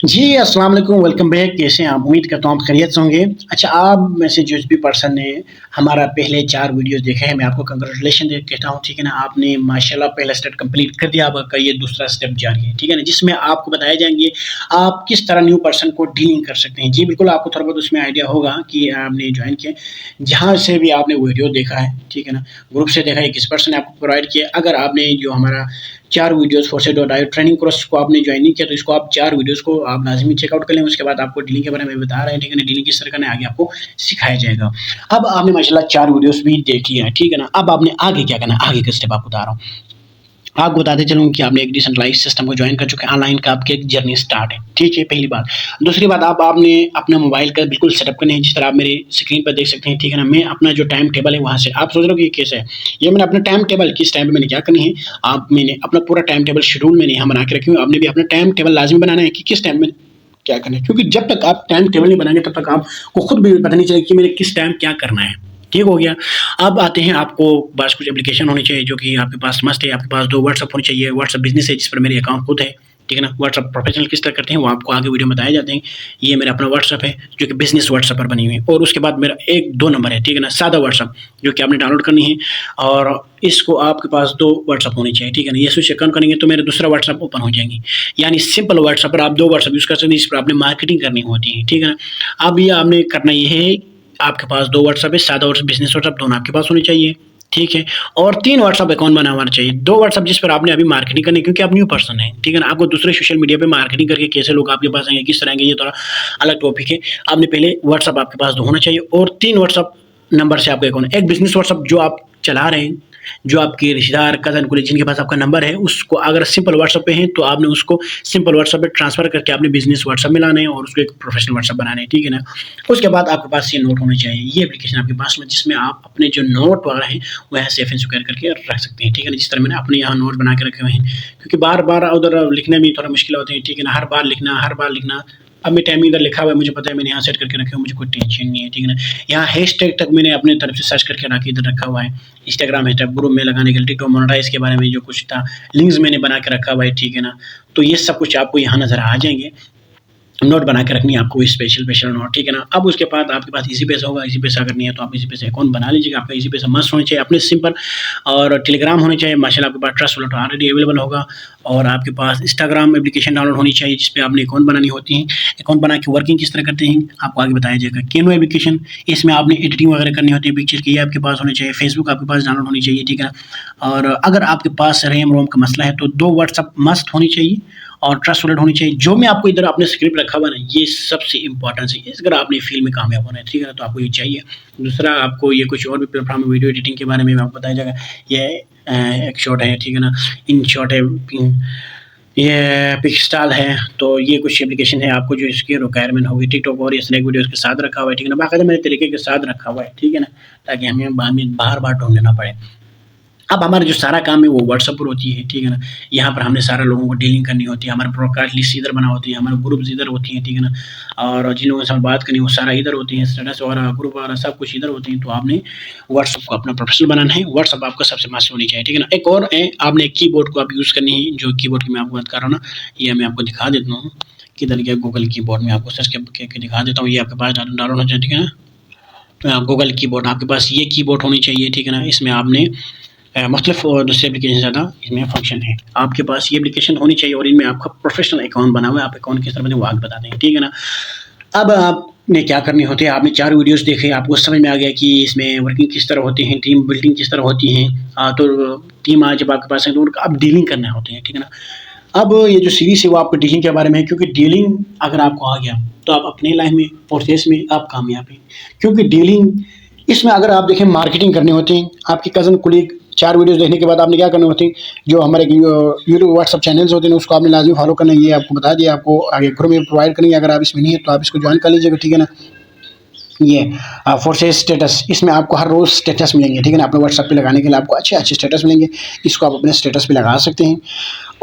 जी, अस्सलाम वालेकुम, welcome back. कैसे हैं आप? उम्मीद करता हूँ आप खैरियत से होंगे। अच्छा, आप में से जिस भी पर्सन ने हमारा पहले 4 वीडियोज़ देखे हैं, मैं आपको कांग्रेचुलेशन कहता हूँ, ठीक है ना? आपने माशाल्लाह पहला स्टेप कंप्लीट कर दिया, अब आपका ये दूसरा स्टेप जारी है, ठीक है ना? जिसमें आपको बताए जाएँगे, आप किस तरह न्यू पर्सन को डीलिंग कर सकते हैं। जी, बिल्कुल, आपको थोड़ा बहुत उसमें आइडिया होगा कि आपने जॉइन किया, जहाँ से भी आपने वीडियो देखा है, ठीक है ना? ग्रुप से देखा है, किस पर्सन ने आपको प्रोवाइड किया। अगर आपने जो हमारा 4 वीडियोज़ force.io ट्रेनिंग कोर्स को आपने जॉइन नहीं किया, तो इसको आप 4 वीडियोज़ को आप लाज़मी चेकआउट कर लें। उसके बाद आपको डीलिंग के बारे में बता रहे हैं, ठीक है ना? डीलिंग किस तरह करना है, आगे आपको सिखाया जाएगा। अब आपने माशाल्लाह 4 वीडियोज़ भी देख लिया है, ठीक है ना? अब आपने आगे क्या करना है, आगे का स्टेप आपको बता रहा हूँ। आपको बताते चलूँ कि आपने एक डिसेंट्रलाइज़्ड सिस्टम को जॉइन कर चुके हैं, ऑनलाइन का आपकी एक जर्नी स्टार्ट है, ठीक है, पहली बात। दूसरी बात, आपने अपना मोबाइल का बिल्कुल सेटअप करना है, जिस तरह आप मेरी स्क्रीन पर देख सकते हैं, ठीक है ना? मैं अपना जो टाइम टेबल है वहाँ से आप सोच रहे हो कि ये कैसे है? ये मैंने अपना टाइम टेबल किस टाइम पे मैंने क्या करनी है, मैंने अपना पूरा टाइम टेबल शेड्यूल मैंने यहाँ बना के रखी हूँ। आपने भी अपना टाइम टेबल लाज़मी बनाना है कि किस टाइम में क्या करना है, क्योंकि जब तक आप टाइम टेबल नहीं बनाएँगे तब तक आपको खुद भी पता नहीं चलेगा कि मैंने किस टाइम क्या करना है। ठीक हो गया। अब आते हैं, आपको बस कुछ एप्लीकेशन होनी चाहिए जो कि आपके पास मस्ट है। आपके पास 2 व्हाट्सएप होनी चाहिए। व्हाट्सएप बिज़नेस है जिस पर मेरे अकाउंट खुद है, ठीक है ना? व्हाट्सएप प्रोफेशनल किस तरह करते हैं वो आपको आगे वीडियो में बताए जाते हैं। ये मेरा अपना व्हाट्सएप है जो कि बिज़नेस व्हाट्सएप पर बनी हुई है, और उसके बाद मेरा 1-2 नंबर है, ठीक है ना? सादा व्हाट्सएप जो कि आपने डाउनलोड करनी है, और इसको आपके पास 2 व्हाट्सएप होने चाहिए, ठीक है ना? ये स्विच ऑन करेंगे तो मेरा दूसरा व्हाट्सएप ओपन हो जाएंगी। यानी सिंपल व्हाट्सएप पर आप 2 व्हाट्सएप यूज़ कर सकते हैं, जिस पर आपने मार्केटिंग करनी होती है, ठीक है ना? अब ये आपने करना ये है, आपके पास 2 व्हाट्सएप है, सादा व्हाट्सएप, बिज़नेस व्हाट्सएप, दोनों आपके पास होने चाहिए, ठीक है? और 3 व्हाट्सएप अकाउंट बना होना चाहिए। 2 व्हाट्सएप जिस पर आपने अभी मार्केटिंग करनी है, क्योंकि आप न्यू पर्सन हैं, ठीक है ना? आपको दूसरे सोशल मीडिया पे मार्केटिंग करके कैसे लोग आपके पास आएँगे, किस तरह आएँगे, ये थोड़ा अलग टॉपिक है। आपने पहले व्हाट्सएप आपके पास होना चाहिए, और 3 व्हाट्सएप नंबर से आपका अकाउंट, एक बिज़नेस व्हाट्सएप जो आप चला रहे हैं, जो आपके रिश्तेदार, कज़न, कोलीग जिनके पास आपका नंबर है, उसको अगर सिंपल व्हाट्सएप पे है, तो आपने उसको सिंपल व्हाट्सएप पे ट्रांसफ़र करके आपने बिज़नेस व्हाट्सएप में लाना है और उसको एक प्रोफेशनल व्हाट्सएप बनाना है, ठीक है ना? उसके बाद आपके पास ये नोट होने चाहिए, ये एप्लीकेशन आपके पास में, जिसमें आप अपने जो नोट वगैरह हैं, वो यहाँ सेव एंड सिक्योर करके रख सकते हैं, ठीक है ना? जिस तरह मैंने अपने यहाँ नोट बना के रखे हुए हैं, क्योंकि बार-बार उधर लिखने में थोड़ा मुश्किल होती है, ठीक है ना? हर बार लिखना। अब मैं टाइमिंग इधर लिखा हुआ है, मुझे पता है, मैंने यहाँ सेट करके रखे हुए, मुझे कोई टेंशन नहीं है, ठीक है ना? यहाँ हैशटैग तक मैंने अपनी तरफ से सर्च करके ला के इधर रखा हुआ है। इंस्टाग्राम हैशटैग ग्रुप में लगाने के लिए, टिकटॉक मोनेटाइज़ के बारे में जो कुछ था, लिंक्स मैंने बना के रखा हुआ है, ठीक है ना? तो ये सब कुछ आपको यहाँ नज़र आ जाएँगे। नोट बना के रखनी है आपको, स्पेशल नोट, ठीक है ना? अब उसके बाद आपके पास ईज़ी पैसा होगा। ईज़ी पैसा अगर नहीं है तो आप ईज़ी पैसा अकाउंट बना लीजिएगा। आपका ईज़ी पैसा मस्ट होना चाहिए, अपने सिंपल, और टेलीग्राम होनी चाहिए। माशाल्लाह आपके पास ट्रस्ट वॉलेट ऑलरेडी अवेलेबल होगा, और आपके पास इंस्टाग्राम एप्लीकेशन डाउनलोड होनी चाहिए, जिस पे आपने अकाउंट बनानी होती है। अकाउंट बना के वर्किंग किस तरह करते हैं आपको आगे बताया जाएगा। कैनवा एप्लीकेशन, इसमें आपने एडिटिंग वगैरह करनी होती है पिक्चर की, ये आपके पास होनी चाहिए। फेसबुक आपके पास डाउनलोड होनी चाहिए, ठीक है ना? और अगर आपके पास रैम-रोम का मसला है तो 2 व्हाट्सएप मस्ट होनी चाहिए, और ट्रस्ट वॉलेट होनी चाहिए। जो मैं आपको इधर आपने स्क्रिप्ट रखा हुआ है ना, ये सबसे इम्पोर्टेंट है। अगर आपने फील्ड में कामयाब होना है, ठीक है ना, तो आपको ये चाहिए। दूसरा, आपको ये कुछ और भी प्लेटफॉर्म वीडियो एडिटिंग के बारे में आपको बताया जाएगा। ये एक शॉट है, ठीक है ना? इन शॉट है, ये पिक्सटाल है, तो ये कुछ एप्लीकेशन है आपको जो इसकी रिक्वायरमेंट होगी। टिकटॉक और स्नैक वीडियोज़ के साथ रखा हुआ है, ठीक है ना? बाकायदा मेरे तरीके के साथ रखा हुआ है, ठीक है ना? ताकि हमें बार-बार ढूँढना ना पड़े। अब हमारा जो सारा काम है वो व्हाट्सएप पर होती है, ठीक है ना? यहाँ पर हमने सारे लोगों को डीलिंग करनी होती है, हमारा ब्रॉडकास्ट लिस्ट इधर बना होती है, हमारे ग्रुप्स इधर होती हैं, ठीक है ना? और जिन लोगों से हम बात करनी है वो सारा इधर होती हैं, स्टेटस वगैरह, ग्रुप वगैरह सब कुछ इधर होती हैं। तो आपने व्हाट्सएप को अपना प्रोफेशनल बनाना है, व्हाट्सएप आपका सबसे मस्ट होनी चाहिए, ठीक है ना? एक और है, आपने कीबोर्ड को आप यूज़ करनी है, जो कीबोर्ड की मैं आपको बात कर रहा हूँ ना, ये मैं आपको दिखा देता हूँ। किधर गया गूगल कीबोर्ड में, आपको सर्च करके दिखा देता हूँ। ये आपके पास डाउनलोड होना चाहिए, ठीक है ना? गूगल कीबोर्ड आपके पास ये कीबोर्ड होनी चाहिए, ठीक है ना? इसमें आपने मुख्तलिफ और दूसरे एप्लीकेशन ज़्यादा इसमें फंक्शन है। आपके पास ये एप्लीकेशन होनी चाहिए, और इनमें आपका प्रोफेशनल अकाउंट बना हुआ है। आप अकाउंट किस तरह बनाएं वो आगे बताते हैं, ठीक है ना? अब आपने क्या करनी होती है, आपने 4 वीडियोज़ देखे, आपको समझ में आ गया कि इसमें वर्किंग किस तरह होती है, टीम बिल्डिंग किस तरह होती है। तो टीम आज जब आपके पास है तो अब डीलिंग करना होती है, ठीक है ना? अब ये जो सीरीज़ है वो आपको डीलिंग के बारे में है, क्योंकि डीलिंग अगर आपको आ गया तो आप अपने लाइफ में, प्रोसेस में आप कामयाब हैं। क्योंकि डीलिंग, इसमें अगर आप देखें, मार्केटिंग करनी होती है। आपके कज़न, कोलीग 4 वीडियोज़ देखने के बाद आपने क्या करनी होती है, जो हमारे यूट्यूब, व्हाट्सएप चैनल्स होते हैं उसको आपने लाज़मी फॉलो करना है। ये आपको बता दिया, आपको आगे ग्रुप में प्रोवाइड करेंगे। अगर आप इसमें नहीं है तो आप इसको जॉइन कर लीजिएगा, ठीक है ना? ये फोर्सेस स्टेटस, इसमें आपको हर रोज़ स्टेटस मिलेंगे, ठीक है ना? अपने व्हाट्सएप पे लगाने के लिए आपको अच्छे-अच्छे स्टेटस मिलेंगे। इसको आप अपने स्टेटस पे लगा सकते हैं।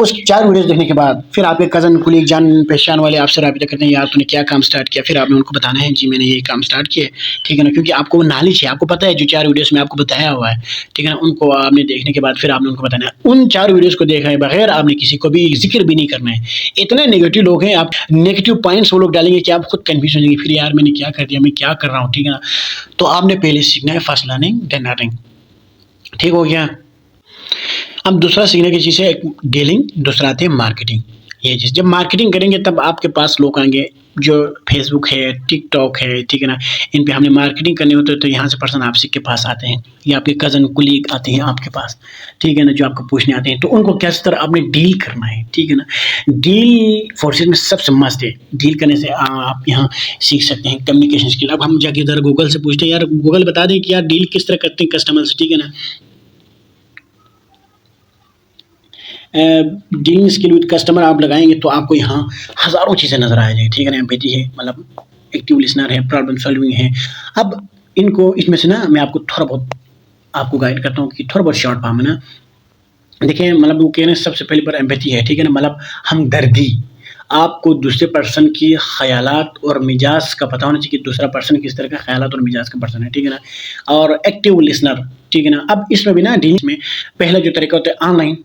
उस 4 वीडियोस देखने के बाद फिर आपके कज़न, कुलीग, जान पहचान वाले आपसे राबिता करते हैं, यार तूने क्या काम स्टार्ट किया? फिर आपने उनको बताना है, जी मैंने ये काम स्टार्ट किया है, ठीक है ना? क्योंकि आपको वो नॉलेज है, आपको पता है जो 4 वीडियोस में आपको बताया हुआ है, ठीक है ना? उनको आपने देखने के बाद फिर आपने उनको बताना है। उन 4 वीडियोस को देखे बगैर आपने किसी को भी ज़िक्र भी नहीं करना है। इतने नेगेटिव लोग हैं, आप नेगेटिव पॉइंट्स वो लोग डालेंगे कि आप खुद कन्फ्यूज़ हो जाएंगे, फिर यार मैंने क्या कर दिया, मैं क्या कर रहा हूँ, ठीक है ना? तो आपने पहले सीखना है फर्स्ट लर्निंग देन अर्निंग, ठीक हो गया? अब दूसरा सीखने की चीज़ है एक डीलिंग, दूसरा आती है मार्केटिंग। ये चीज़ जब मार्केटिंग करेंगे तब आपके पास लोग आएँगे, जो फेसबुक है, टिकटॉक है, ठीक है ना? इन पे हमने मार्केटिंग करनी होती है तो यहाँ से पर्सन आपसे के पास आते हैं या आपके कज़न, कुलीग आते हैं आपके पास, ठीक है ना? जो आपको पूछने आते हैं, तो उनको किस तरह आपने डील करना है, ठीक है ना? डील फोर्सेस में सबसे मस्त है। डील करने से आप यहाँ सीख सकते हैं कम्युनिकेशन स्किल। अब हम जाके इधर गूगल से पूछते हैं, यार गूगल बता दें कि यार डील किस तरह करते हैं कस्टमर से, ठीक है ना? डीलिंग स्किल विद कस्टमर आप लगाएंगे तो आपको यहाँ हज़ारों चीज़ें नज़र आ जाएगी, ठीक है ना? एम्पैथी है, मतलब एक्टिव लिसनर है, प्रॉब्लम सॉल्विंग है। अब इनको इसमें से ना मैं आपको थोड़ा बहुत आपको गाइड करता हूँ कि थोड़ा बहुत शॉर्ट फॉर्म में ना देखिए, मतलब वो कह रहे हैं सबसे पहले पर एम्पैथी है, ठीक है ना? मतलब हमदर्दी। आपको दूसरे पर्सन की ख़यालात और मिजाज का पता होना चाहिए कि दूसरा पर्सन किस तरह का ख़यालात और मिजाज का पर्सन है, ठीक है ना? और एक्टिव लिसनर, ठीक है ना? अब इसमें भी ना डीलिंग में पहला जो तरीका होता है ऑनलाइन,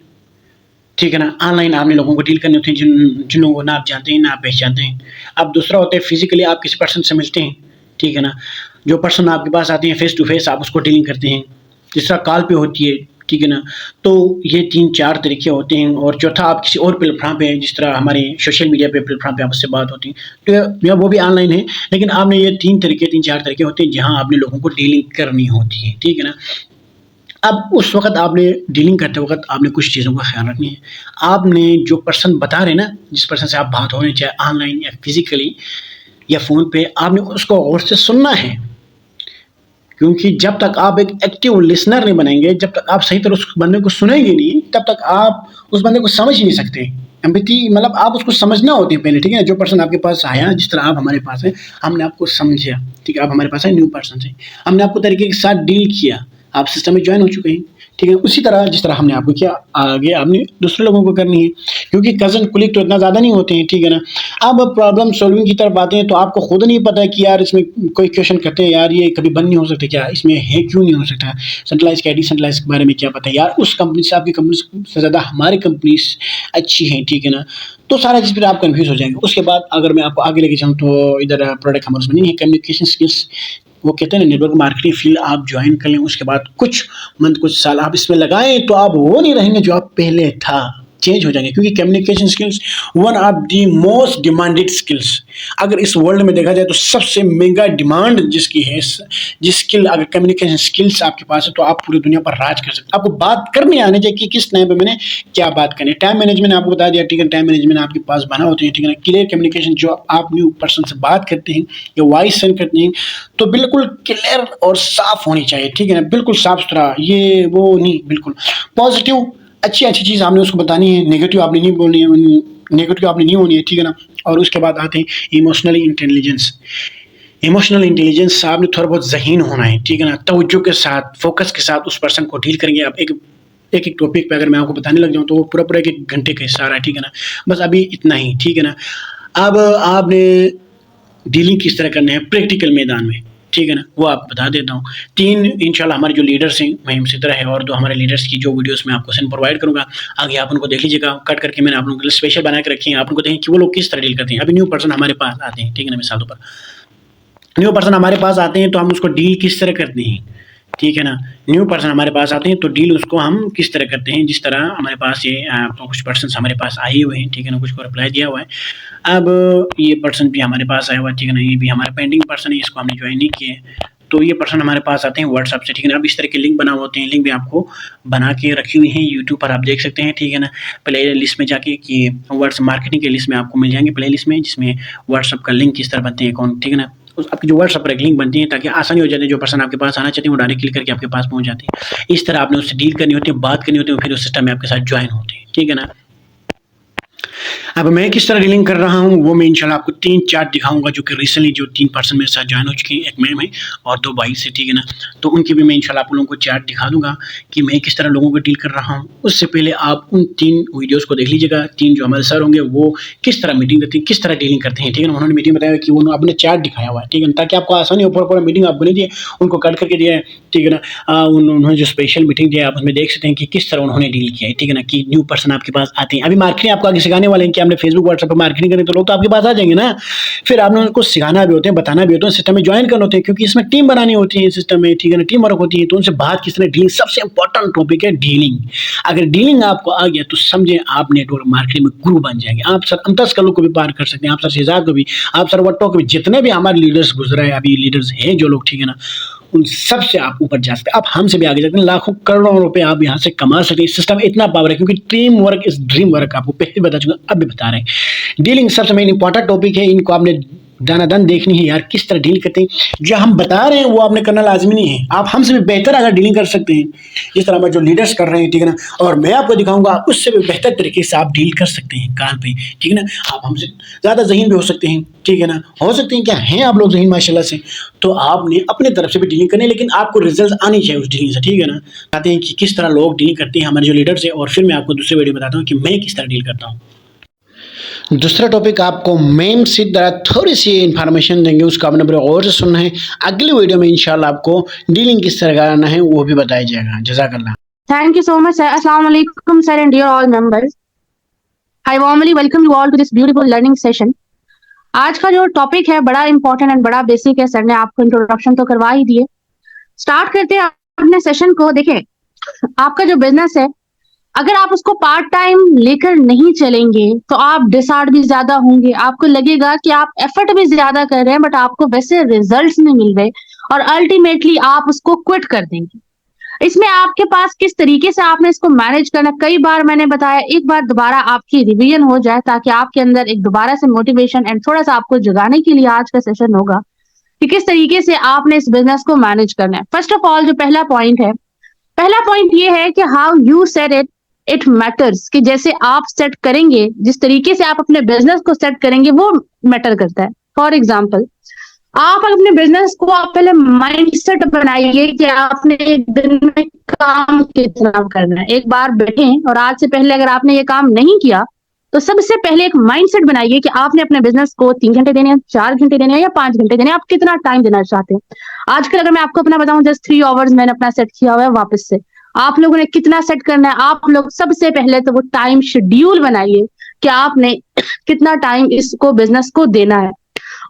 ठीक है ना? ऑनलाइन आपने लोगों को डील करनी होती है जिन लोगों को ना आप जानते हैं, ना आप पहचानते हैं। अब दूसरा होता है फिज़िकली आप किसी पर्सन से मिलते हैं, ठीक है ना? जो पर्सन आपके पास आते हैं फेस टू फेस आप उसको डीलिंग करते हैं। तीसरा कॉल पे होती है, ठीक है ना? तो ये 3-4 तरीके होते हैं और चौथा आप किसी और प्लेटफ़ॉर्म पे जिस तरह हमारे सोशल मीडिया पे प्लेटफ़ॉर्म पे आपसे बात होती है, तो या वो भी ऑनलाइन है, लेकिन आपने ये 3-4 तरीके होते हैं जहाँ आपने लोगों को डीलिंग करनी होती है, ठीक है ना? अब उस वक़्त आपने डीलिंग करते वक़्त आपने कुछ चीज़ों का ख़्याल रखनी है। आपने जो पर्सन बता रहे हैं ना, जिस पर्सन से आप बात हो रही है, चाहे ऑनलाइन या फ़िज़िकली या फ़ोन पे, आपने उसको गौर से सुनना है। क्योंकि जब तक आप एक एक्टिव लिसनर नहीं बनेंगे, जब तक आप सही तरह उस बंदे को सुनेंगे नहीं, तब तक आप उस बंदे को समझ ही नहीं सकते। एम्पैथी मतलब आप उसको समझना होती है पहले, ठीक है ना? जो पर्सन आपके पास आया, जिस तरह आप हमारे पास हैं, हमने आपको समझा, ठीक है? आप हमारे पास आए न्यू पर्सन से, हमने आपको तरीके के साथ डील किया, आप सिस्टम में जॉइन हो चुके हैं, ठीक है? उसी तरह जिस तरह हमने आपको किया, आगे आपने दूसरे लोगों को करनी है, क्योंकि कज़न, कुलीग तो इतना ज़्यादा नहीं होते हैं, ठीक है ना? अब प्रॉब्लम सॉल्विंग की तरफ आते हैं तो आपको खुद नहीं पता है कि यार इसमें कोई क्वेश्चन करते हैं, यार ये कभी बंद नहीं हो सकता क्या? इसमें है क्यों नहीं हो सकता? सेंट्रलाइज़ क्या है, डिसेंट्रलाइज़ के बारे में क्या पता है? यार उस कंपनी से आपकी कंपनी से ज़्यादा हमारी कंपनीज़ अच्छी हैं, ठीक है ना? तो सारा चीज़ फिर आप कन्फ्यूज़ हो जाएँगे। उसके बाद अगर मैं आपको आगे लेके जाऊँ तो इधर प्रोडक्ट हमारे उसमें नहीं है, कम्युनिकेशन स्किल्स वो कहते हैं ना नेटवर्क मार्केटिंग फील्ड आप जॉइन कर लें, उसके बाद कुछ मंथ, कुछ साल आप इसमें लगाएँ तो आप वो नहीं रहेंगे जो आप पहले था। चेंज हो जाएंगे, क्योंकि communication skills one of the most demanded skills. अगर इस वर्ल्ड में देखा जाए तो सबसे महंगा डिमांड जिसकी है, जिस स्किल अगर कम्युनिकेशन स्किल्स आपके पास है तो आप पूरी दुनिया पर राज कर सकते हैं। आपको बात करने आने चाहिए कि किस टाइम पे मैंने क्या बात करनी है। टाइम मैनेजमेंट आपको बता दिया, ठीक है? टाइम मैनेजमेंट आपके पास बना होते हैं, ठीक है ना? क्लियर कम्युनिकेशन, जो आप न्यू पर्सन से बात करते हैं या वॉइस सेंड करते हैं तो बिल्कुल क्लियर और साफ होनी चाहिए, ठीक है ना? बिल्कुल साफ सुथरा, ये वो नहीं, बिल्कुल पॉजिटिव अच्छी चीज़ आपने उसको बतानी है, नेगेटिव आपने नहीं बोलनी है, नेगेटिव आपने नहीं होनी है, ठीक है ना? और उसके बाद आते हैं इमोशनल इंटेलिजेंस। इमोशनल इंटेलिजेंस आपने थोड़ा बहुत ज़हीन होना है, ठीक है ना? तवज्जो के साथ, फोकस के साथ उस पर्सन को डील करेंगे आप। एक टॉपिक पे अगर मैं आपको बताने लग जाऊँ तो वो पूरा एक घंटे का हिस्सा रहा है, ठीक है ना? बस अभी इतना ही, ठीक है ना? अब आपने डीलिंग किस तरह करनी है प्रैक्टिकल मैदान में, ठीक है ना? वो आपको बता देता हूँ। 3 इंशाल्लाह हमारे जो लीडर्स हैं, महिम सिद्रा है और 2 हमारे लीडर्स की जो वीडियोस मैं आपको सेंड प्रोवाइड करूँगा, आगे आप उनको देख लीजिएगा। कट करके मैंने आप लोगों के लिए स्पेशल बना के रखे हैं, आप उनको देखें कि वो लोग किस तरह डील करते हैं। अभी न्यू पर्सन हमारे पास आते हैं, ठीक है ना? मिसाल के तौर पर न्यू पर्सन हमारे पास आते हैं तो हम उसको डील किस तरह करते हैं, ठीक है ना? न्यू पर्सन हमारे पास आते हैं तो डील उसको हम किस तरह करते हैं, जिस तरह हमारे पास ये कुछ पर्सन्स हमारे पास आए हुए हैं, ठीक है ना? कुछ को रिप्लाई दिया हुआ है। अब ये पर्सन भी हमारे पास आया हुआ है, ठीक है ना? ये भी हमारा पेंडिंग पर्सन है, इसको हमने ज्वाइन नहीं किया है। तो ये पर्सन हमारे पास आते हैं व्हाट्सएप से, ठीक है ना? अब इस तरह के लिंक बना होते हैं, लिंक भी आपको बना के रखी हुई हैं यूट्यूब पर, आप देख सकते हैं, ठीक है ना? प्ले लिस्ट में जाके कि व्हाट्सएप मार्केटिंग के लिस्ट में आपको मिल जाएंगे, प्ले लिस्ट में, जिसमें व्हाट्सएप का लिंक किस तरह बनते हैं अकाउंट, ठीक है ना? आपकी जो व्हाट्सएप पर एक लिंक बनती है ताकि आसानी हो जाती है, जो पर्सन आपके पास आना चाहते हैं वो डायरेक्ट क्लिक करके आपके पास पहुंच जाते हैं। इस तरह आपने उससे डील करनी होती है, बात करनी होती है, फिर उस सिस्टम में आपके साथ ज्वाइन होते हैं, ठीक है ना? अब मैं किस तरह डीलिंग कर रहा हूँ वो मैं इंशाल्लाह आपको 3 चार्ट दिखाऊँगा, जो कि रिसेंटली जो 3 पर्सन मेरे साथ जॉइन हो चुके हैं, एक मैम है और 2 भाई से, ठीक है ना? तो उनकी भी मैं इंशाल्लाह आप लोगों को चार्ट दिखा दूँगा कि मैं किस तरह लोगों को डील कर रहा हूँ। उससे पहले आप उन 3 वीडियोज़ को देख लीजिएगा। 3 जो हमारे सर होंगे वो किस तरह मीटिंग देते हैं, किस तरह डीलिंग करते हैं, ठीक है ना? उन्होंने मीटिंग बताया कि उन्होंने अपने चार्ट दिखाया हुआ है, ठीक है ना? ताकि आपको आसानी हो, पूरा मीटिंग आपको नहीं दिए, उनको कट करके दिया है, ठीक है ना? उन्होंने जो स्पेशल मीटिंग दिया है आप उसमें देख सकते हैं कि किस तरह उन्होंने डील किया है, ठीक है ना? कि न्यू पर्सन आपके पास आते हैं। अभी मार्केटिंग आपको आगे सिखाने वाले हैं कि आपने फेसबुक, व्हाट्सएप पे मार्केटिंग करनी तो लोग तो आपके पास आ जाएँगे ना। फिर आपने उनको सिखाना भी होता है, बताना भी होता है, सिस्टम में जॉइन करना होते हैं, क्योंकि इसमें टीम बनानी होती है सिस्टम में, ठीक है ना? टीम वर्क होती है, तो उनसे बात किस तरह डीलिंग, सबसे इम्पोर्टेंट टॉपिक है डीलिंग। अगर डीलिंग आपको आ गया तो समझे आप नेटवर्क मार्केटिंग में गुरु बन जाएँगे। आप सर अंतस कलों को भी पार कर सकते हैं, आप सर शहजाद को भी, आप सर वट्टो को भी, जितने भी हमारे लीडर्स गुजरे हैं, अभी लीडर्स हैं जो लोग, ठीक है ना? उन सब से आप ऊपर जा सकते हैं। आप हमसे भी आगे जाते हैं, लाखों करोड़ों रुपए आप यहाँ से कमा सकते हैं। सिस्टम इतना पावर है, क्योंकि team work is dream work, आपको पहले बता चुका, अब भी बता रहे हैं। डीलिंग सबसे मेन इंपॉर्टेंट टॉपिक है, इनको आपने दानादान देखनी है यार, किस तरह डील करते हैं। जो हम बता रहे हैं वो आपने करना लाजमी नहीं है, आप हमसे भी बेहतर अगर डीलिंग कर सकते हैं, जिस तरह हमारे जो लीडर्स कर रहे हैं, ठीक है ना? और मैं आपको दिखाऊंगा उससे भी बेहतर तरीके से आप डील कर सकते हैं कार पे, ठीक है ना? आप हमसे ज़्यादा ज़हीन भी हो सकते हैं, ठीक है ना? हो सकते हैं, क्या हैं आप लोग ज़हीन माशाल्लाह से, तो आपने अपने तरफ से भी डीलिंग करनी है, लेकिन आपको रिजल्ट आनी चाहिए उस डीलिंग से, ठीक है ना? बताते हैं कि किस तरह लोग डीलिंग करते हैं हमारे जो लीडर्स हैं, और फिर मैं आपको दूसरे वीडियो में बताता हूँ कि मैं किस तरह डील करता हूँ। दूसरा टॉपिक आपको मैम से थोड़ी सी इन्फॉर्मेशन देंगे, उसका आपने बड़े गौर से सुनना है। अगली वीडियो में इंशाल्लाह आपको डीलिंग किस तरह करना है वो भी बताया जाएगा। जज़ाकल्लाह। Thank you so much, sir. Assalamu alaikum, sir, and dear all members. I warmly welcome you all to this beautiful learning session. आज का जो टॉपिक है बड़ा इंपॉर्टेंट एंड बड़ा बेसिक है। सर ने आपको इंट्रोडक्शन तो करवा ही दिए। स्टार्ट करते हैं अपने सेशन को। देखें, आपका जो बिजनेस है, अगर आप उसको पार्ट टाइम लेकर नहीं चलेंगे तो आप डिसऑर्ड भी ज्यादा होंगे। आपको लगेगा कि आप एफर्ट भी ज्यादा कर रहे हैं बट आपको वैसे रिजल्ट्स नहीं मिल रहे, और अल्टीमेटली आप उसको क्विट कर देंगे। इसमें आपके पास किस तरीके से आपने इसको मैनेज करना, कई बार मैंने बताया, एक बार दोबारा आपकी रिवीजन हो जाए ताकि आपके अंदर एक दोबारा से मोटिवेशन एंड थोड़ा सा आपको जगाने के लिए आज का सेशन होगा कि किस तरीके से आपने इस बिजनेस को मैनेज करना है। फर्स्ट ऑफ ऑल, जो पहला पॉइंट है, पहला पॉइंट ये है कि how you set it matters, कि जैसे आप सेट करेंगे, जिस तरीके से आप अपने बिजनेस को सेट करेंगे वो मैटर करता है। फॉर एग्जाम्पल, आप अपने बिजनेस को आप पहले माइंडसेट बनाइए कि आपने एक दिन में काम कितना करना है। एक बार बैठें और आज से पहले अगर आपने ये काम नहीं किया तो सबसे पहले एक माइंडसेट बनाइए कि आपने अपने बिजनेस को 3 घंटे देने हैं, 4 घंटे देने हैं या 5 घंटे देने हैं, आप कितना टाइम देना चाहते हैं। आजकल अगर मैं आपको अपना बताऊं, जस्ट 3 आवर्स मैंने अपना सेट किया हुआ है वापस से। आप लोगों ने कितना सेट करना है? आप लोग सबसे पहले तो वो टाइम शेड्यूल बनाइए कि आपने कितना टाइम इसको बिजनेस को देना है।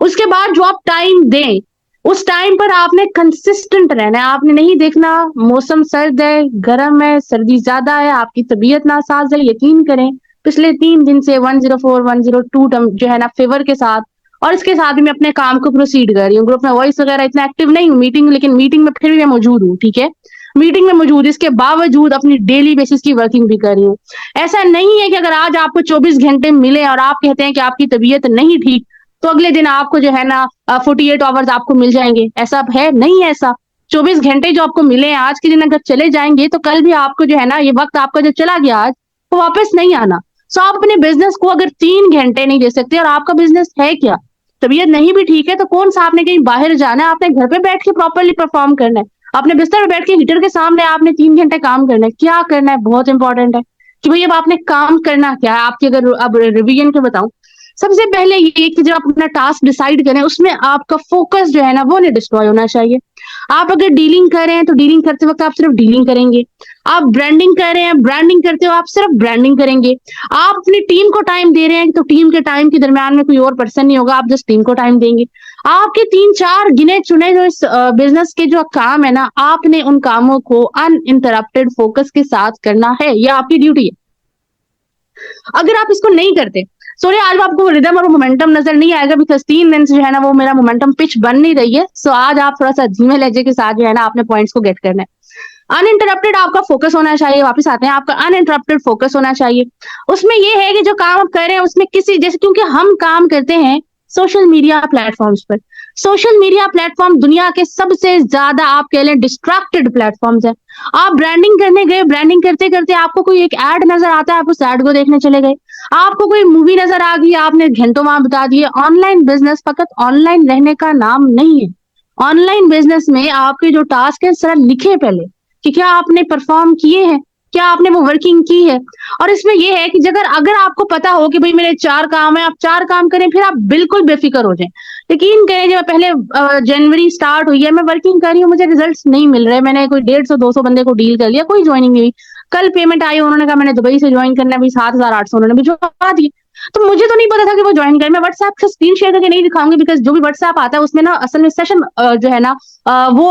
उसके बाद जो आप टाइम दें उस टाइम पर आपने कंसिस्टेंट रहना है। आपने नहीं देखना मौसम सर्द है, गर्म है, सर्दी ज्यादा है, आपकी तबीयत नासाज है। यकीन करें, पिछले 3 दिन से 104 102 जो है ना फेवर के साथ, और इसके साथ भी मैं अपने काम को प्रोसीड कर रही हूँ। ग्रुप में वॉइस वगैरह इतना एक्टिव नहीं हूँ, मीटिंग, लेकिन मीटिंग में फिर भी मैं मौजूद हूँ, ठीक है? मीटिंग में मौजूद, इसके बावजूद अपनी डेली बेसिस की वर्किंग भी कर रही हूँ। ऐसा नहीं है कि अगर आज आपको 24 घंटे मिले और आप कहते हैं कि आपकी तबीयत नहीं ठीक तो अगले दिन आपको जो है ना 48 आवर्स आपको मिल जाएंगे। ऐसा है नहीं है। ऐसा 24 घंटे जो आपको मिले हैं आज के दिन अगर चले जाएंगे तो कल भी आपको जो है ना, ये वक्त आपका जो चला गया आज वो वापस नहीं आना। सो आप अपने बिजनेस को अगर 3 घंटे नहीं दे सकते, और आपका बिजनेस है क्या, तबीयत नहीं भी ठीक है, तो कौन सा आपने कहीं बाहर जाना है? आपने घर पे बैठ के प्रॉपरली परफॉर्म करना है। अपने बिस्तर पे बैठ के हीटर के सामने आपने 3 घंटे काम करना है। क्या करना है? बहुत इंपॉर्टेंट है कि भाई अब आपने काम करना क्या है। आपकी अगर अब रिवीजन के बताऊं, सबसे पहले ये कि जब आप अपना टास्क डिसाइड करें उसमें आपका फोकस जो है ना वो नहीं डिस्ट्रॉय होना चाहिए। आप अगर डीलिंग कर रहे हैं तो डीलिंग करते वक्त आप सिर्फ डीलिंग करेंगे। आप ब्रांडिंग कर रहे हैं, ब्रांडिंग करते हो आप सिर्फ ब्रांडिंग करेंगे। आप अपनी टीम को टाइम दे रहे हैं तो टीम के टाइम के दरमियान में कोई और पर्सन नहीं होगा, आप जस्ट टीम को टाइम देंगे। आपके 3-4 गिने चुने जो इस बिजनेस के जो काम है ना, आपने उन कामों को अनइंटरप्टेड फोकस के साथ करना है, यह आपकी ड्यूटी है। अगर आप इसको नहीं करते, सॉरी आज आपको रिदम और मोमेंटम नजर नहीं आएगा, बिकॉज 3 दिन से जो है ना वो मेरा मोमेंटम पिच बन नहीं रही है। सो आज आप थोड़ा सा धीमे लहजे के साथ जो है ना अपने पॉइंट्स को गेट करना है। अनइंटरप्टेड आपका फोकस होना चाहिए। वापस आते हैं, आपका अनइंटरप्टेड फोकस होना चाहिए। उसमें ये है कि जो काम आप कर रहे हैं उसमें किसी, जैसे क्योंकि हम काम करते हैं सोशल मीडिया प्लेटफॉर्म्स पर। सोशल मीडिया प्लेटफॉर्म दुनिया के सबसे ज्यादा आप कह लें डिस्ट्रैक्टेड प्लेटफॉर्म्स है। आप ब्रांडिंग करने गए, ब्रांडिंग करते करते आपको कोई एक ऐड नजर आता है, आप उस ऐड को देखने चले गए। आपको कोई मूवी नजर आ गई, आपने घंटों वहां बिता दिए। ऑनलाइन बिजनेस फकत ऑनलाइन रहने का नाम नहीं है। ऑनलाइन बिजनेस में आपके जो टास्क है जरा लिखे पहले कि क्या आपने परफॉर्म किए हैं, क्या आपने वो वर्किंग की है। और इसमें ये है कि अगर अगर आपको पता हो कि भाई मेरे 4 काम है, आप 4 काम करें, फिर आप बिल्कुल बेफिक्र हो जाएं। यकीन करें, जब पहले जनवरी स्टार्ट हुई है, मैं वर्किंग कर रही हूँ, मुझे रिजल्ट्स नहीं मिल रहे, मैंने कोई 150-200 बंदे को डील कर लिया, कोई ज्वाइनिंग नहीं हुई। कल पेमेंट आई, उन्होंने कहा मैंने दुबई से ज्वाइन करना है, भाई 7,800 उन्होंने भिजवा दिए। तो मुझे तो नहीं पता था कि वो ज्वाइन करें। मैं व्हाट्सएप से स्क्रीन शेयर करके नहीं दिखाऊंगी, बिकॉज जो भी व्हाट्सएप आता है उसमें ना असल में सेशन जो है ना वो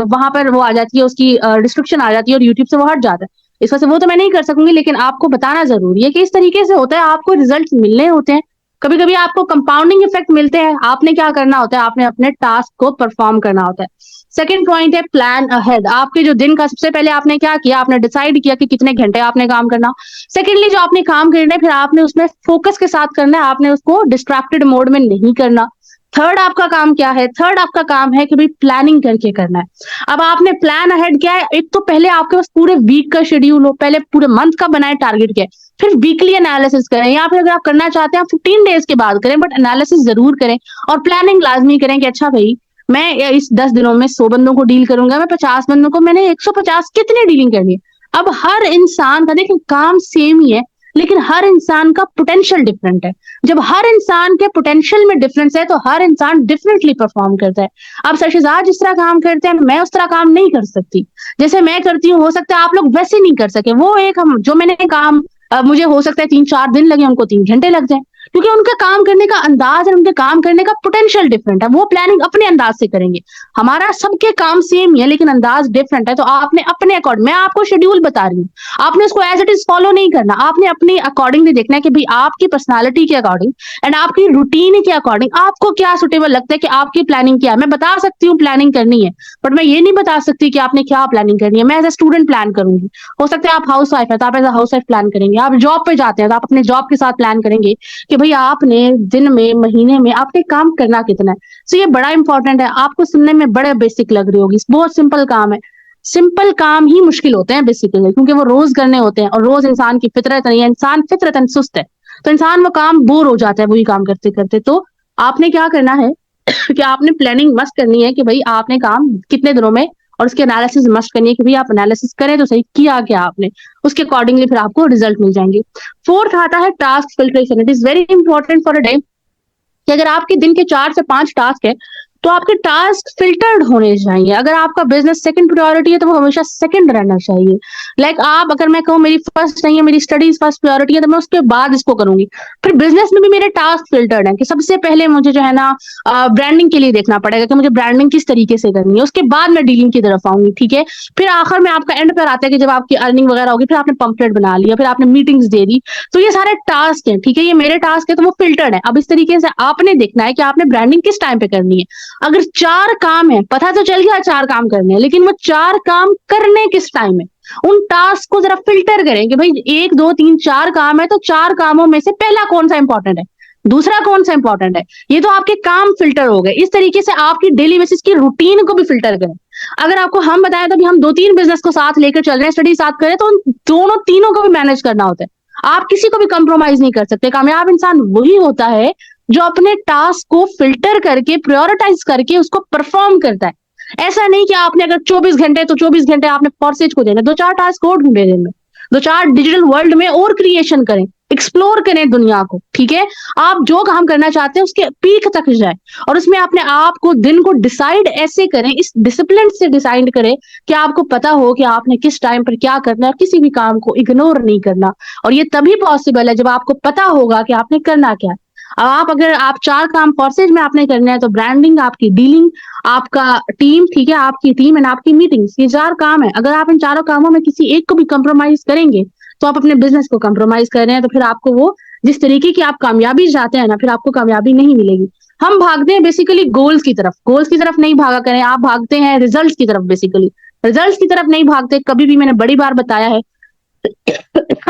वहां पर वो आ जाती है, उसकी डिस्क्रिप्शन आ जाती है और यूट्यूब से वो हट जाता है। इस वजह से वो तो मैं नहीं कर सकूंगी, लेकिन आपको बताना जरूरी है कि इस तरीके से होता है, आपको रिजल्ट मिलने होते हैं। कभी कभी आपको कंपाउंडिंग इफेक्ट मिलते हैं। आपने क्या करना होता है, आपने अपने टास्क को परफॉर्म करना होता है। सेकंड पॉइंट है प्लान अहेड। आपके जो दिन का सबसे पहले आपने क्या किया, आपने डिसाइड किया कि कितने घंटे आपने काम करना। सेकेंडली जो आपने काम करना है, फिर आपने उसमें फोकस के साथ करना है, आपने उसको डिस्ट्रैक्टेड मोड में नहीं करना। थर्ड आपका काम क्या है, थर्ड आपका काम है कि भाई प्लानिंग करके करना है। अब आपने प्लान अहेड क्या है, एक तो पहले आपके पास पूरे वीक का शेड्यूल हो, पहले पूरे मंथ का बनाए टारगेट क्या है, फिर वीकली एनालिसिस करें, या फिर अगर आप करना चाहते हैं आप 15 डेज के बाद करें, बट एनालिसिस जरूर करें और प्लानिंग लाजमी करें कि अच्छा भाई मैं इस 10 दिनों में 100 बंदों को डील करूंगा, मैं 50 बंदों को, मैंने 150 कितनी डीलिंग करनी है। अब हर इंसान का देखिए काम सेम ही है, लेकिन हर इंसान का पोटेंशियल डिफरेंट है। जब हर इंसान के पोटेंशियल में डिफरेंस है तो हर इंसान डिफरेंटली परफॉर्म करता है। अब सरशेजाद जिस तरह काम करते हैं, मैं उस तरह काम नहीं कर सकती। जैसे मैं करती हूँ, हो सकता है आप लोग वैसे नहीं कर सके। वो एक हम जो मैंने काम मुझे हो सकता है 3-4 दिन लगे, उनको 3 घंटे लग जाए, क्योंकि उनका काम करने का अंदाज और उनके काम करने का पोटेंशियल डिफरेंट है। वो प्लानिंग अपने अंदाज से करेंगे। हमारा सबके काम सेम ही है, लेकिन अंदाज डिफरेंट है। तो आपने अपने अकॉर्डिंग, मैं आपको शेड्यूल बता रही हूँ, आपने उसको एज इट इज फॉलो नहीं करना। आपने अपने अकॉर्डिंगली देखना है कि भाई आपकी पर्सनालिटी के अकॉर्डिंग एंड आपकी रूटीन के अकॉर्डिंग आपको क्या सुटेबल लगता है कि आपकी प्लानिंग क्या है। मैं बता सकती हूँ प्लानिंग करनी है, बट मैं ये नहीं बता सकती कि आपने क्या प्लानिंग करनी है। मैं एज ए स्टूडेंट प्लान करूंगी। हो सकता है आप हाउस वाइफ है तो आप as a house wife plan करेंगे। आप जॉब पे जाते हैं तो आप अपने जॉब के साथ प्लान करेंगे कि भाई आपने दिन में, महीने में आपने काम करना कितना है। तो ये बड़ा इंपॉर्टेंट है। आपको सुनने में बड़े बेसिक लग रही होगी, बहुत सिंपल काम है। सिंपल काम ही मुश्किल होते हैं बेसिकली, क्योंकि वो रोज करने होते हैं और रोज इंसान की फितरत नहीं है, इंसान फितरतन सुस्त है, तो इंसान वो काम बोर हो जाता है वही काम करते करते। तो आपने क्या करना है कि आपने प्लानिंग मस्ट करनी है कि भाई आपने काम कितने दिनों में, और उसकी एनालिसिस मस्ट करनी है कि भाई आप एनालिसिस करें तो सही किया क्या आपने, उसके अकॉर्डिंगली फिर आपको रिजल्ट मिल जाएंगे। फोर्थ आता है task filtration. It is very important for a day कि अगर आपके दिन के 4 से 5 टास्क है तो आपके टास्क फिल्टर्ड होने चाहिए। अगर आपका बिजनेस सेकंड प्रायोरिटी है तो वो हमेशा सेकंड रहना चाहिए। लाइक आप, अगर मैं कहूँ मेरी फर्स्ट नहीं है, मेरी स्टडीज फर्स्ट प्रायोरिटी है, तो मैं उसके बाद इसको करूंगी। फिर बिजनेस में भी मेरे टास्क फिल्टर्ड है कि सबसे पहले मुझे जो है ना ब्रांडिंग के लिए देखना पड़ेगा कि मुझे ब्रांडिंग किस तरीके से करनी है, उसके बाद मैं डीलिंग की तरफ आऊंगी। ठीक है, फिर आखिर में आपका एंड पर आता है कि जब आपकी अर्निंग वगैरह होगी, फिर आपने पंपलेट बना लिया, फिर आपने मीटिंग्स दे दी। तो ये सारे टास्क हैं, ठीक है, ये मेरे टास्क है तो वो फिल्टर्ड है। अब इस तरीके से आपने देखना है कि आपने ब्रांडिंग किस टाइम पे करनी है। अगर 4 काम है, पता तो चल गया 4 काम करने हैं, लेकिन वो 4 काम करने किस टाइम है, उन टास्क को जरा फिल्टर करें कि भाई 1 2 3 4 काम है, तो 4 कामों में से पहला कौन सा इंपॉर्टेंट है, दूसरा कौन सा इंपॉर्टेंट है। ये तो आपके काम फिल्टर हो गए। इस तरीके से आपकी डेली बेसिस की रूटीन को भी फिल्टर करें। अगर आपको हम बताएं तो भी हम 2-3 बिजनेस को साथ लेकर चल रहे हैं, स्टडी साथ करें, तो उन दोनों तीनों को भी मैनेज करना होता है। आप किसी को भी कंप्रोमाइज नहीं कर सकते। कामयाब इंसान वही होता है जो अपने टास्क को फिल्टर करके, प्रायोरिटाइज करके उसको परफॉर्म करता है। ऐसा नहीं कि आपने अगर 24 घंटे तो 24 घंटे आपने फॉर्सेज को देना, 2-4 टास्क और ढूंढे दिन में, 2-4 डिजिटल वर्ल्ड में और क्रिएशन करें, एक्सप्लोर करें दुनिया को। ठीक है, आप जो काम करना चाहते हैं उसके पीक तक जाए, और उसमें अपने आप को, दिन को डिसाइड ऐसे करें, इस डिसिप्लिन से डिसाइड करें कि आपको पता हो कि आपने किस टाइम पर क्या करना है, और किसी भी काम को इग्नोर नहीं करना। और ये तभी पॉसिबल है जब आपको पता होगा कि आपने करना क्या है। अब आप, अगर आप 4 काम फोर्सेज में आपने करना है, तो ब्रांडिंग, आपकी डीलिंग, आपका टीम, ठीक है, आपकी टीम एंड आपकी मीटिंग्स, ये 4 काम है। अगर आप इन चारों कामों में किसी एक को भी कंप्रोमाइज करेंगे तो आप अपने बिजनेस को कंप्रोमाइज कर रहे हैं। तो फिर आपको वो जिस तरीके की आप कामयाबी चाहते हैं ना, फिर आपको कामयाबी नहीं मिलेगी। हम भागते हैं बेसिकली गोल्स की तरफ, गोल्स की तरफ नहीं भागा करें, आप भागते हैं रिजल्ट की तरफ। बेसिकली रिजल्ट की तरफ नहीं भागते कभी भी। मैंने बड़ी बार बताया है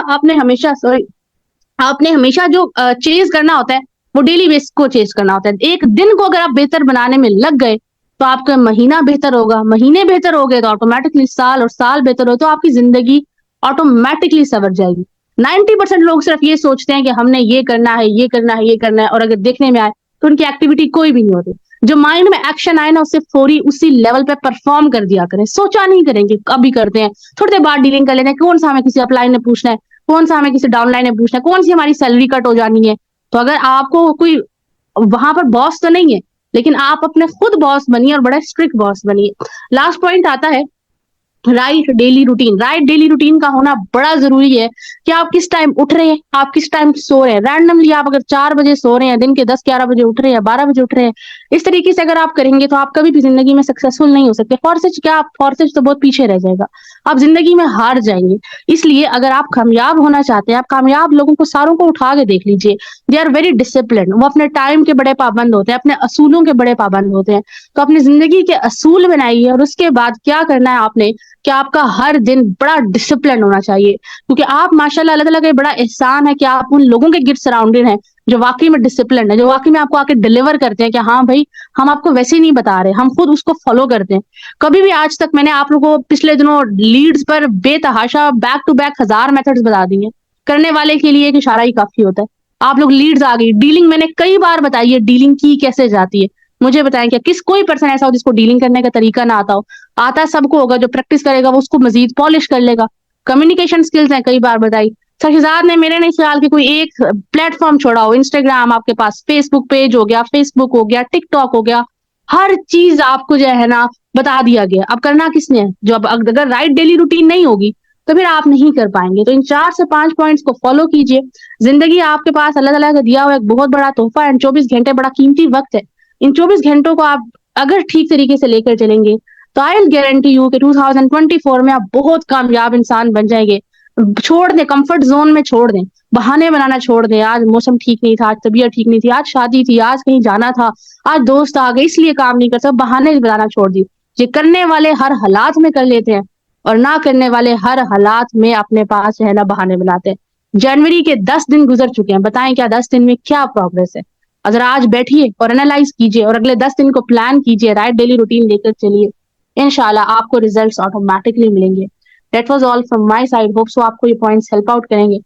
आपने हमेशा, सॉरी, आपने हमेशा जो चेज करना होता है वो डेली बेस को चेज करना होता है। एक दिन को अगर आप बेहतर बनाने में लग गए तो आपका महीना बेहतर होगा, महीने बेहतर हो गए तो ऑटोमेटिकली साल, और साल बेहतर हो तो आपकी जिंदगी ऑटोमेटिकली सवर जाएगी। 90% लोग सिर्फ ये सोचते हैं कि हमने ये करना है, ये करना है, ये करना है, और अगर देखने में आए तो उनकी एक्टिविटी कोई भी नहीं होती। जो माइंड में एक्शन आए ना, उससे फौरी उसी लेवल पे परफॉर्म कर दिया करें, सोचा नहीं करेंगे कभी करते हैं, थोड़ी देर बाद डीलिंग कर लेते हैं, कौन सा हमें किसी अपलाइन ने पूछना है, कौन सा हमें किसी डाउनलाइन ने पूछना है, कौन सी हमारी सैलरी कट हो जानी है। तो अगर आपको कोई वहां पर बॉस तो नहीं है, लेकिन आप अपने खुद बॉस बनिए और बड़ा स्ट्रिक्ट बॉस बनिए। लास्ट पॉइंट आता है right daily routine. Right daily routine का होना बड़ा जरूरी है कि आप किस टाइम उठ रहे हैं, आप किस टाइम सो रहे हैं। रैंडमली आप अगर 4 बजे सो रहे हैं, दिन के 10-11 बजे उठ रहे हैं, 12 बजे उठ रहे हैं, इस तरीके से अगर आप करेंगे तो आप कभी भी जिंदगी में सक्सेसफुल नहीं हो सकते। फॉरसेज क्या, आप फॉरसेज तो बहुत पीछे रह जाएगा, आप जिंदगी में हार जाएंगे। इसलिए अगर आप कामयाब होना चाहते हैं, आप कामयाब लोगों को सारों को उठा के देख लीजिए, दे आर वेरी डिसिप्लिन। वो अपने टाइम के बड़े पाबंद होते हैं, अपने असूलों के बड़े पाबंद होते हैं। तो अपनी जिंदगी के असूल बनाइए और उसके बाद क्या करना है आपने कि आपका हर दिन बड़ा डिसिप्लिन होना चाहिए, क्योंकि आप माशाल्लाह अल्लाह ताला का बड़ा एहसान है कि आप उन लोगों के गिफ्ट सराउंडेड हैं जो वाकई में डिसिप्लिन है, जो वाकई में आपको आके डिलीवर करते हैं कि हाँ भाई, हम आपको वैसे ही नहीं बता रहे, हम खुद उसको फॉलो करते हैं। कभी भी आज तक मैंने आप लोगों को पिछले दिनों लीड्स पर बेतहाशा बैक टू बैक 1000 मेथड्स बता दिए। करने वाले के लिए एक इशारा ही काफी होता है। आप लोग लीड्स आ गई, डीलिंग मैंने कई बार बताई है, डीलिंग की कैसे जाती है। मुझे बताएं क्या किस कोई पर्सन ऐसा हो जिसको डीलिंग करने का तरीका ना आता हो? आता सबको होगा, जो प्रैक्टिस करेगा वो उसको मजीद पॉलिश कर लेगा। कम्युनिकेशन स्किल्स हैं, कई बार बताई। शहजाद ने मेरे नहीं ख्याल कि कोई एक प्लेटफॉर्म छोड़ा हो, इंस्टाग्राम आपके पास, फेसबुक पेज हो गया, फेसबुक हो गया, टिकटॉक हो गया, हर चीज आपको जो है ना बता दिया गया। अब करना किसने है? जो अब अगर राइट डेली रूटीन नहीं होगी तो फिर आप नहीं कर पाएंगे। तो इन 4 से 5 पॉइंट्स को फॉलो कीजिए। जिंदगी आपके पास अल्लाह ताला का दिया हुआ एक बहुत बड़ा तोहफा है। 24 घंटे बड़ा कीमती वक्त है। इन 24 घंटों को आप अगर ठीक तरीके से लेकर चलेंगे तो आई विल गारंटी यू कि 2024 में आप बहुत कामयाब इंसान बन जाएंगे। छोड़ दें, कंफर्ट जोन में छोड़ दें, बहाने बनाना छोड़ दें। आज मौसम ठीक नहीं था, आज तबीयत ठीक नहीं थी, आज शादी थी, आज कहीं जाना था, आज दोस्त आ गए इसलिए काम नहीं कर सकता, बहाने बनाना छोड़ दी। ये करने वाले हर हालात में कर लेते हैं और ना करने वाले हर हालात में अपने पास है ना बहाने बनाते हैं। जनवरी के 10 दिन गुजर चुके हैं, बताएं क्या 10 दिन में क्या प्रोग्रेस है? अगर आज बैठिए और एनालाइज कीजिए और अगले 10 दिन को प्लान कीजिए, राइट डेली रूटीन लेकर चलिए, इंशाल्लाह आपको रिजल्ट्स ऑटोमेटिकली मिलेंगे। That was all from my side. Hope so आपको ये पॉइंट्स हेल्प आउट करेंगे।